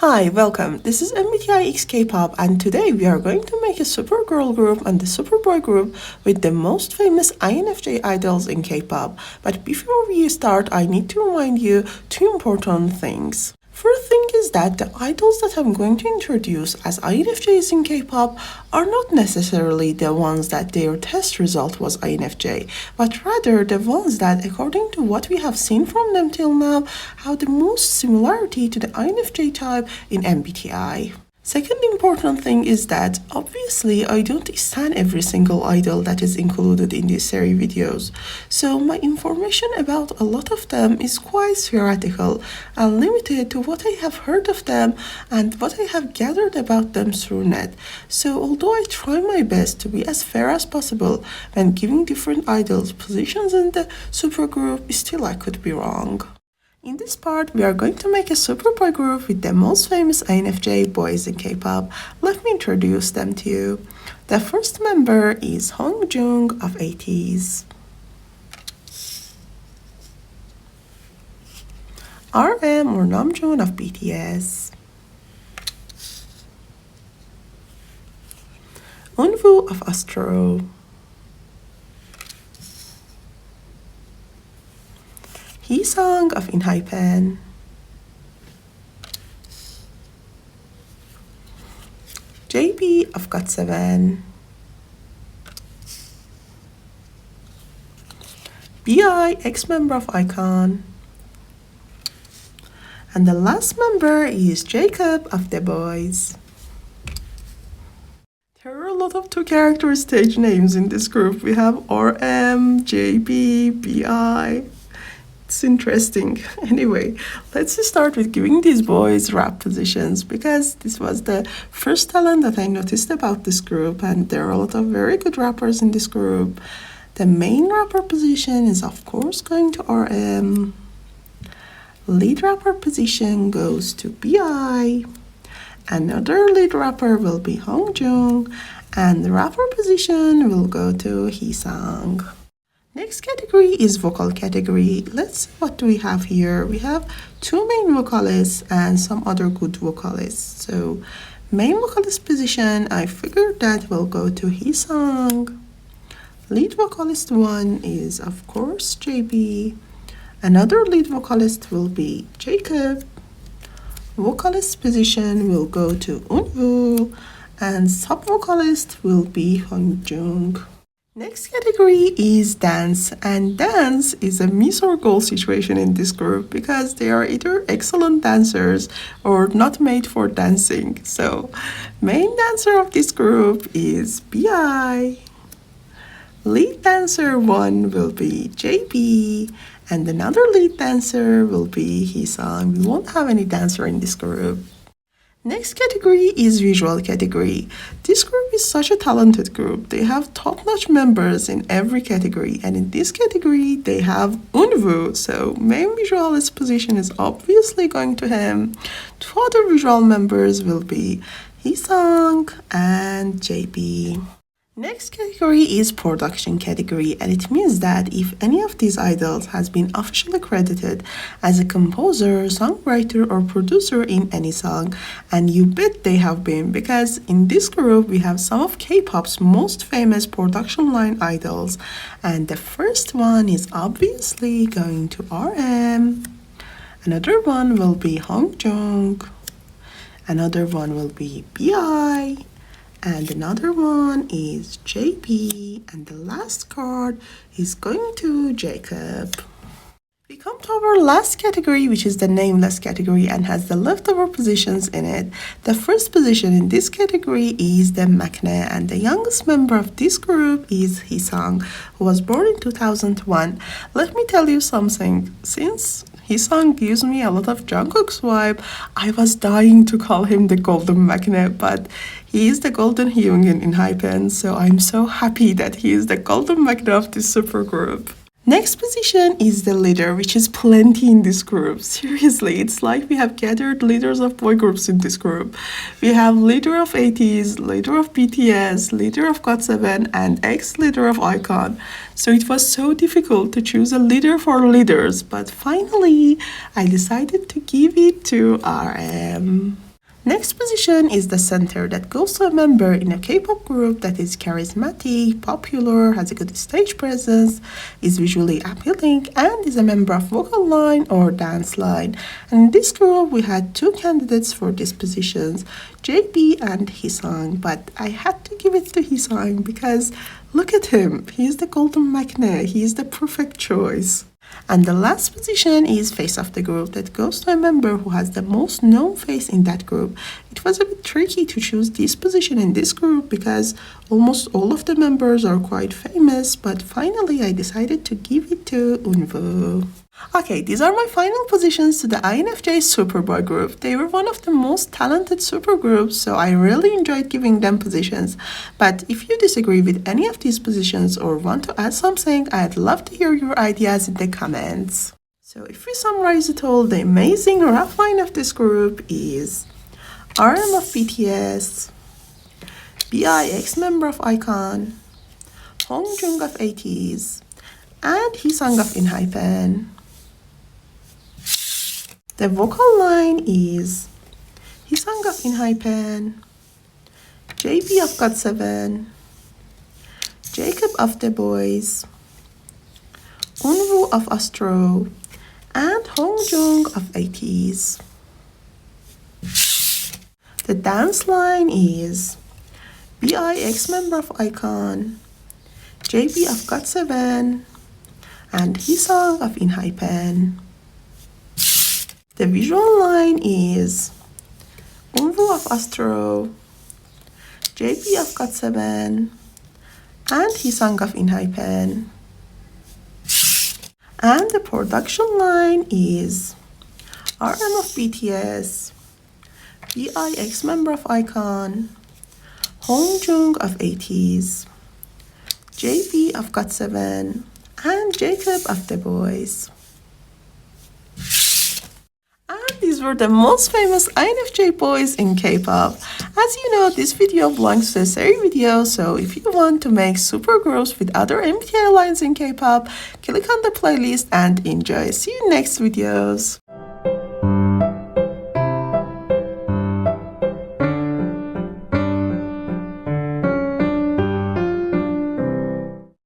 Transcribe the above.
Hi, welcome. This is MBTI X Kpop, and today we are going to make a super girl group and the super boy group with the most famous INFJ idols in Kpop. But before we start, I need to remind you two important things. First thing is that the idols that I'm going to introduce as INFJs in K-pop are not necessarily the ones that their test result was INFJ, but rather the ones that, according to what we have seen from them till now, have the most similarity to the INFJ type in MBTI. Second important thing is that obviously I don't stand every single idol that is included in these series videos, so my information about a lot of them is quite theoretical and limited to what I have heard of them and what I have gathered about them through net. So although I try my best to be as fair as possible when giving different idols positions in the supergroup, still I could be wrong. In this part, we are going to make a super boy group with the most famous INFJ boys in K-pop. Let me introduce them to you. The first member is Hongjoong of Ateez, RM or Namjoon of BTS, Eunwoo of Astro, Heeseung of Enhypen, Jaebeom of GOT7, BI, ex-member of iKon, and the last member is Jacob of the Boyz. There are a lot of two-character stage names in this group. We have RM, JB, BI. It's interesting. Anyway, let's start with giving these boys rap positions because this was the first talent that I noticed about this group, and there are a lot of very good rappers in this group. The main rapper position is of course going to RM. Lead rapper position goes to BI. Another lead rapper will be Hongjoong, and the rapper position will go to Heeseung. Next category is vocal category. Let's see what do we have here. We have two main vocalists and some other good vocalists. So main vocalist position, I figured that will go to Heeseung. Lead vocalist one is of course JB. Another lead vocalist will be Jacob. Vocalist position will go to Eunwoo, and sub-vocalist will be Hongjoong. Next category is dance, and dance is a miss or goal situation in this group because they are either excellent dancers or not made for dancing. So main dancer of this group is BI. Lead dancer one will be JB, and another lead dancer will be Heeseung. We won't have any dancer in this group. Next category is visual category. This group is such a talented group. They have top-notch members in every category, and in this category they have Eunwoo, so main visualist position is obviously going to him. Two other visual members will be Heeseung and JB. Next category is production category, and it means that if any of these idols has been officially credited as a composer, songwriter, or producer in any song, and you bet they have been, because in this group we have some of K-pop's most famous production line idols, and the first one is obviously going to RM. Another one will be Hongjoong. Another one will be BI. And another one is JB, and the last card is going to Jacob. We come to our last category, which is the nameless category and has the leftover positions in it. The first position in this category is the maknae, and the youngest member of this group is Heeseung, who was born in 2001. Let me tell you something. Since Heeseung gives me a lot of Jungkook's vibe, I was dying to call him the golden maknae, but he is the golden Heeseung in Enhypen, so I'm so happy that he is the golden maknae of this supergroup. Next position is the leader, which is plenty in this group. Seriously, it's like we have gathered leaders of boy groups in this group. We have leader of Ateez, leader of BTS, leader of GOT7, and ex-leader of iKon. So it was so difficult to choose a leader for leaders, but finally I decided to give it to RM. Next position is the center that goes to a member in a K-pop group that is charismatic, popular, has a good stage presence, is visually appealing, and is a member of vocal line or dance line. And in this group, we had two candidates for these positions, JB and Heeseung, but I had to give it to Heeseung because look at him, he's the golden magnet, he's the perfect choice. And the last position is face of the group that goes to a member who has the most known face in that group. It was a bit tricky to choose this position in this group because almost all of the members are quite famous, but finally I decided to give it to Eunwoo. Okay, these are my final positions to the INFJ Superboy group. They were one of the most talented supergroups, so I really enjoyed giving them positions. But if you disagree with any of these positions or want to add something, I'd love to hear your ideas in the comments. So if we summarize it all, the amazing rap line of this group is RM of BTS, BIX member of iKon, Hongjoong of Ateez, and Heeseung of Enhypen. The vocal line is Heeseung of Enhypen, JB of GOT7, Jacob of the Boyz, Eunwoo of Astro, and Hongjoong of Ateez. The dance line is BIX member of iKon, JB of GOT7, and Heeseung of Enhypen. The visual line is Eunwoo of Astro, JB of GOT7, and Heeseung of Enhypen. And the production line is RM of BTS, BIX member of iKon, Hongjoong of Ateez, JB of GOT7, and Jacob of the Boyz. These were the most famous INFJ boys in K-pop. As you know, this video belongs to a series video, so if you want to make supergroups with other MBTI lines in K-pop, click on the playlist and enjoy. See you next videos.